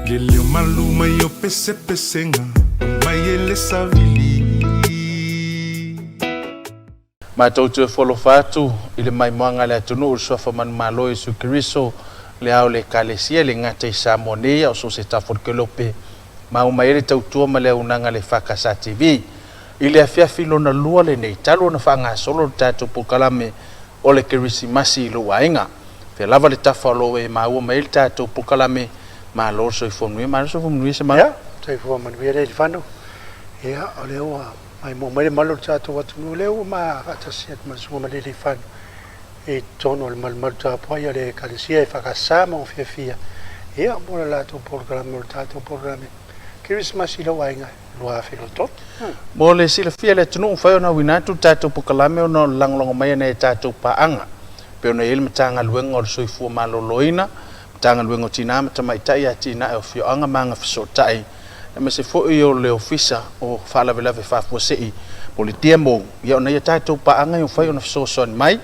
Leleu maluma yo pese pesenga Mayele savili Matautu folofatu ile mai moanga le atunu usofa man malo Yesu Kristo le au le kalesia le ngate Samoa o so se tafolkelope mau mai tautua ma le unanga le EFKS TV ile afia filo na lua le nei talo na fanga solo tatu pukalame o le Krismasi lo wainga fe lava le tafalo e mau mai tatu pukalame ma lo so ifonu ma so fonu se ma ya sai fo man vi le fano ya ole o mai mo mai malo tatu watu no le o ma atasiat ma so ma le fano e tono mal mal tatu ya le kalesia EFKS Samoa fia ya mo la to programme tatu programme Krismasi lo wainga lo afilo tot mo le sila fia le tunu fa na winatu tatu pukalame no langlong mai na tatu paanga pe no il mtanga luengo so ifu maloloina tanga luengo tina mata ya tina o fio anga manga fisotai me se fo yo le ofisa o fala vela fa posei politiemo ya na ya tatu paanga yo fa no so son mai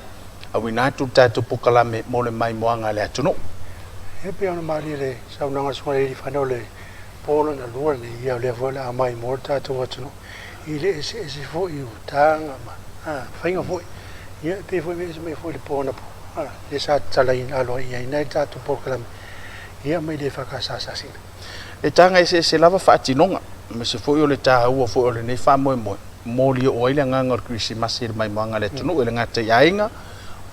a winatu tatu pukalame mo le mai moanga le tunu e pe ona mari le sa una so le fanole polo na lua le ia le vola mai morta to watu ile ese fo i utanga ma fainga fo ia pe fo me fo le pona le sa talain alo ia ina tatu program ia mai le EFKS asasina e tanga ese lava fatinonga me se fo yo le ta u fo le ne fa mo li o ile nganga Krismasi mai moanga le tunu ile ngata yainga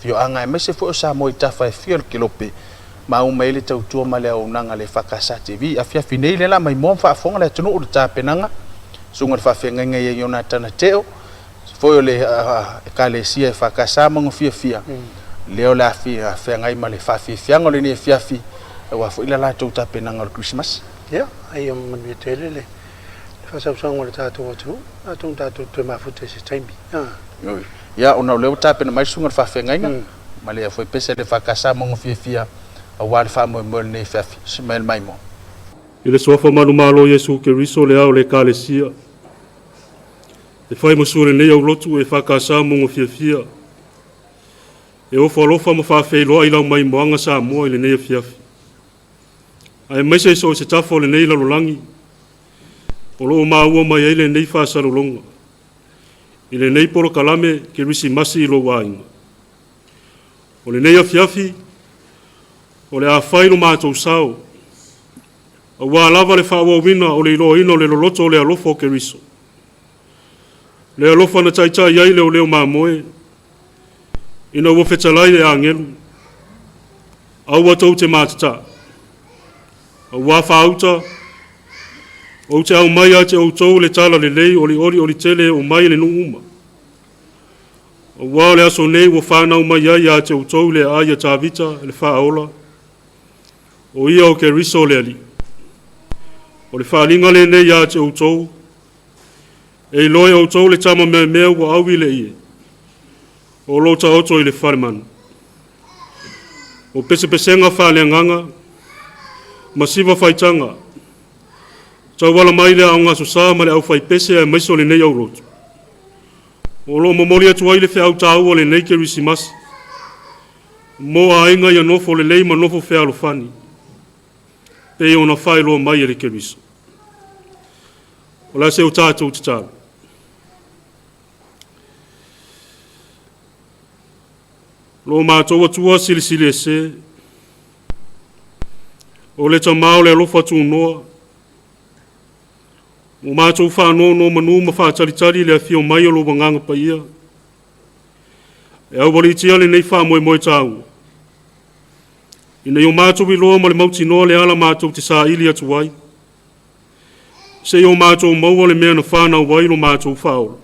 fio anga me se fo sa mo ita fa fiel kilope ma o maile tau tua male o nanga le EFKS TV afia finei le la mai mo fa fonga le tunu o ta penanga sunga fa fenga ngai Jonathan Teo foi le kalesia EFKS Samoa fia leo la fia ngai male fa fia ngole ni fia wa foi la tau ta penanga o Christmas ya ai man vitele le fa sa songa le tatu watu atu tatu to ma fute se timbi ya ona le ta penanga mai sunga fa fenga ngai male foi pese le EFKS Samoa fia a wal fa mo ne fafi smel mai mo ile sofa manu malo Yesu Kristo le au le kalesia e fai mo sure ne au lotu EFKS Samoa fia e o folofa mo fa fe lo ila mai mo anga Samoa ile ne fia ai mai se so se tafo le ne la lolangi o lo ma o mai ile ne fa sa longa ile ne poro kalame Krismasi lo wainga o le ne fiafi o le afaino mātou sao. A wā lava le whaua wina o le ilo ino le loloto o le alofa o Keriso. Le alofa na taitai ai leo leo māmoe. Ina ua whetalai le angelu. Aua tau te mātata. A wā whauta. O te au mai a te au tau le tala le lei o le ori o le tele o mai le nuuma. A wā le aso nei ua whanau mai ai a te au tau le aia tāvita le whaola. O ia o Keriso le ali. O le whaalinga le nei a te outou. E loe outou le tama mea wa awi le ie. O lota oto i le whareman. O pese pesenga whaaleanganga. Masiva whaitanga. Tau wala mai le aunga so saa ma le au whai pese e maiso le nei au roto. O lo momori atu ai le whea au tau o le nei Krismasi. Mo a inga ia nofo le lei ma nofo whea lo whani. E ona whai loa mai e Keriso. O la se o tātou te tālu. Lo mātou atua silisili e se. O le tamao le alofa tu noa. O mātou whanau no manu ma whātaritari le a fio mai o lo wanganga pa ia. E au waritia le nei wha moe tāu. Ina yo mātou i loa ma le mauti noa le ala mātou te sā ili atu wai. Se yo mātou maua le mea na whānau wai lo mātou whaola.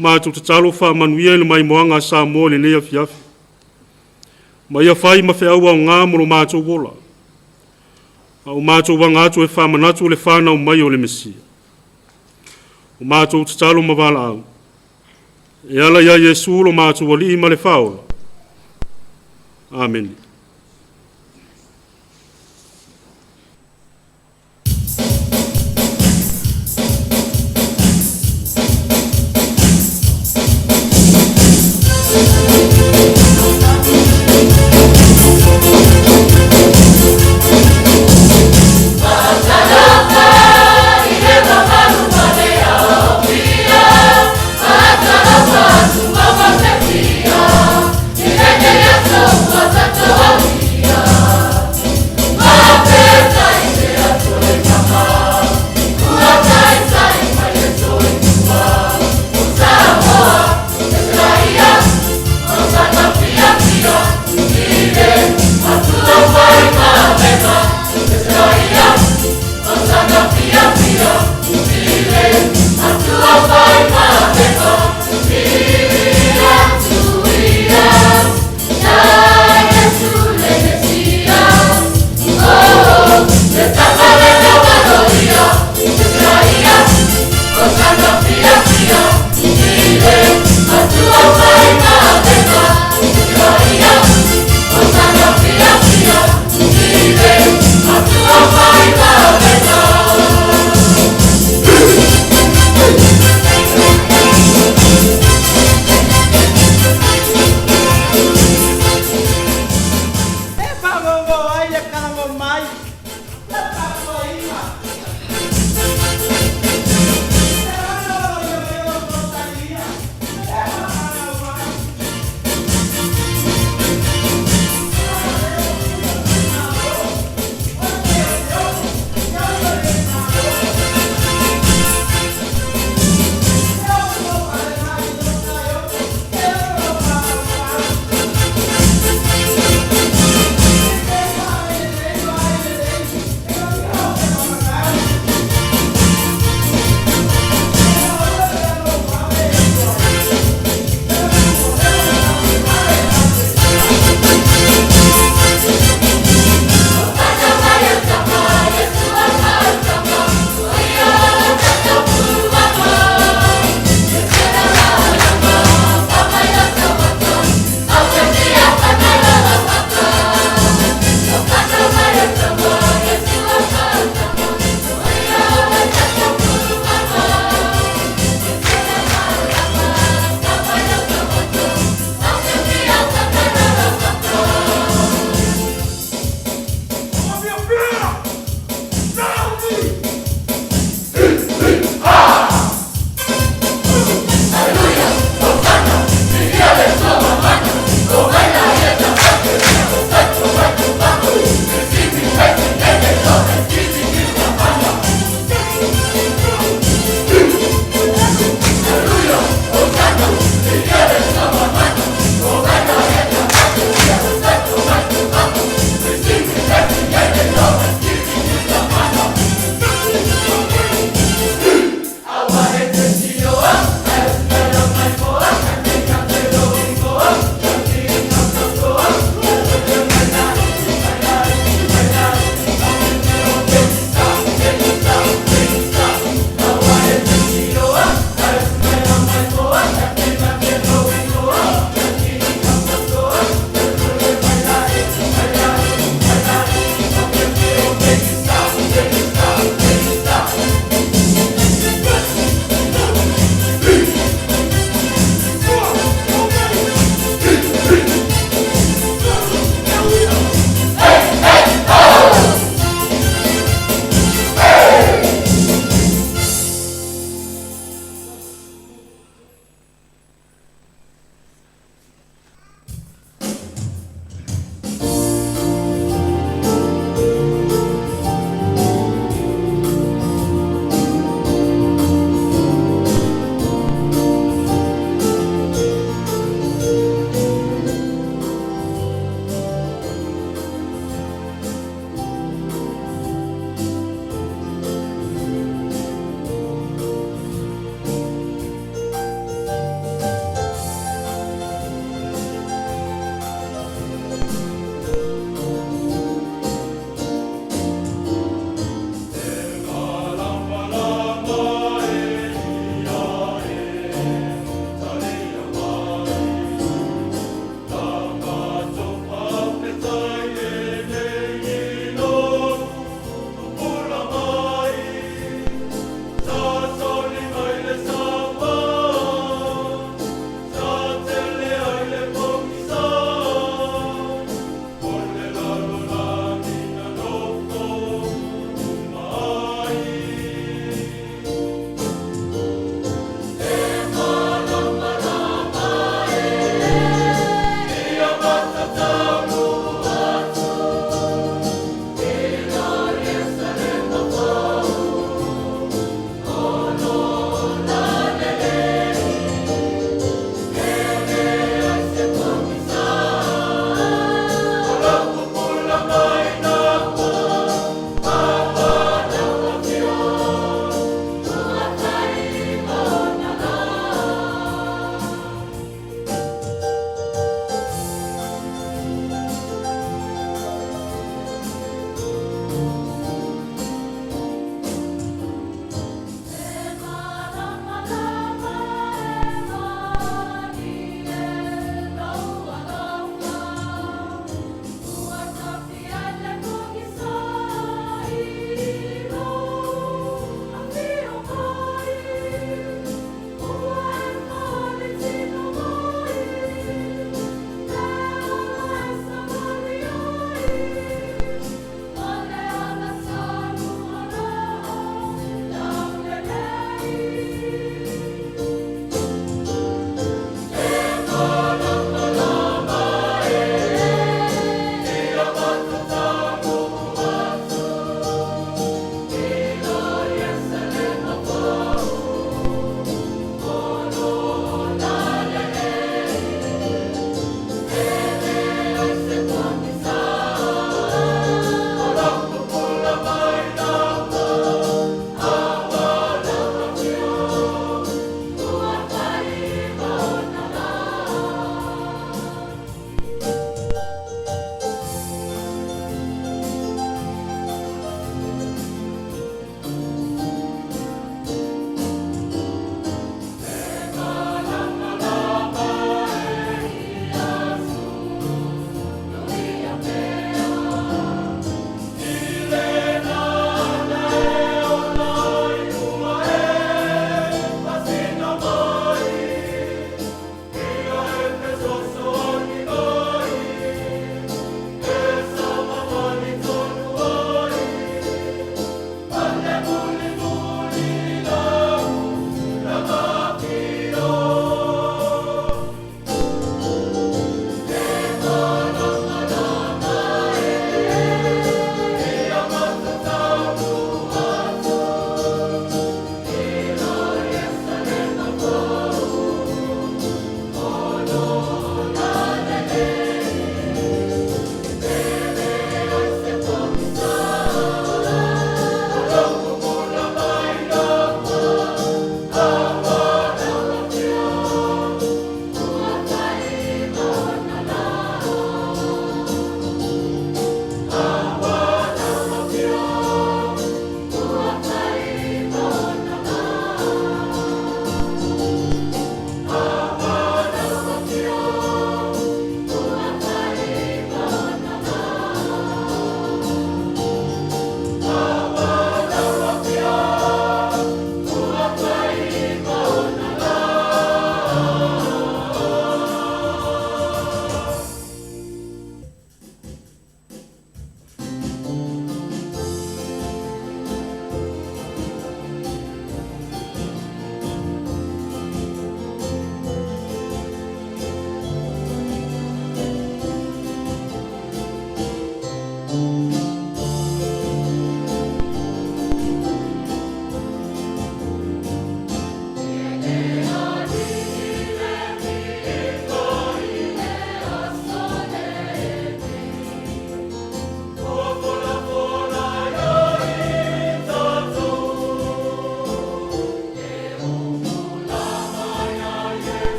Mātou te talo wha manuia le mai moanga Samoa le nea fiafi. Ma ia whai ma whiaua o ngā mo lo mātou wola. A o mātou wangātou e whamanatu le whānau mai o le Mesia. O mātou te talo ma wala au. E ala ia Yesu lo mātou wali ma le whaola. Amen. ai le karango mai. Le pako ima.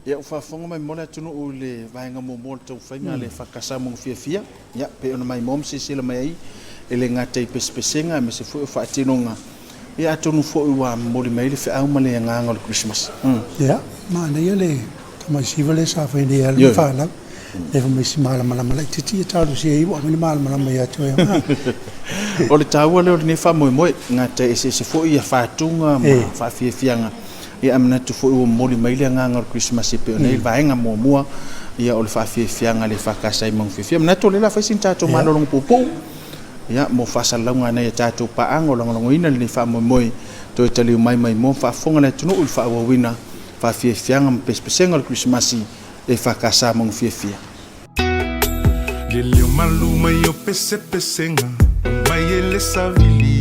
ia ufafonga mai mola tunu o le vaenga mo mo tau fainga le fakasa mo fia ia pe ona mai mom sila mai ai ele ngata pespesenga me se fu fa tinonga ia tunu fo wa mo le mai le fa ma le nganga le Christmas ia ma na ia le kama sivale sa fa ni ia fa la le fa misi mala mala titi ta lu se i wa ni mala ia to ia o le taua le ni fa mo ngata se fo ia fa tunga fa fianga ia amna tu fo mo le mai le nganga le Christmas pe ona vaenga mo mua ia o le fa fianga le fa ka sai mong fia amna to le la fa sinta to malo long popo ia mo fa salonga na ia tatu pa ango long ina le fa mo to tali mai mo fa fonga na tunu fa wina fa fianga pespesenga le Christmas e fa ka sa mong fia Lilio maluma yo pese pesenga mai ele savili